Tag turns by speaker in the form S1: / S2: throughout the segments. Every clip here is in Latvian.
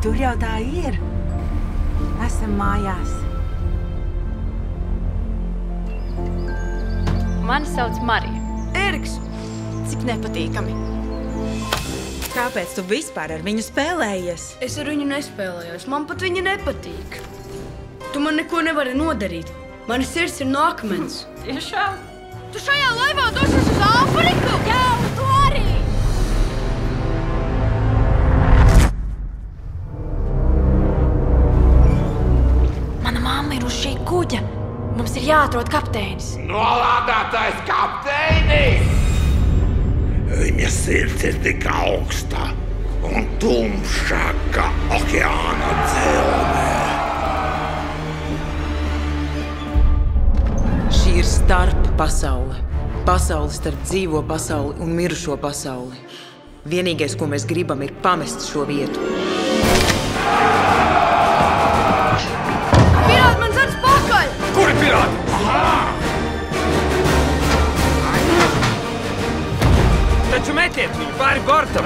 S1: Tur jau tā ir. Esam mājās.
S2: Mani sauc Marija.
S3: Eriks, cik nepatīkami.
S1: Kāpēc tu vispār ar viņu spēlējies?
S3: Es ar viņu nespēlējos, man pat viņa nepatīk. Tu man neko nevari nodarīt. Mana sirds ir no akmens.
S2: Tiešām?
S3: Tu šajā laivā dosies uz Āfriku?
S2: Jā, tu arī! Mana mamma ir uz šī kuģa. Mums ir jāatrod kapteinis.
S4: Nolādētais kapteinis! Viņa sirds ir tik augsta un tumša, kā okeāna dzelme.
S1: Šī ir starp pasaule. Pasaule starp dzīvo pasauli un mirušo pasauli. Vienīgais, ko mēs gribam, ir pamest šo vietu.
S3: Pirāti man dzers pakaļ!
S4: Kuri pirāti?
S5: Taču metiet viņu pāri bortam!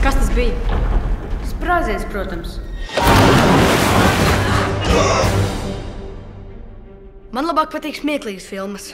S2: Kas tas bija?
S3: Sprādziens, protams. Man labāk patīk smieklīgas filmas.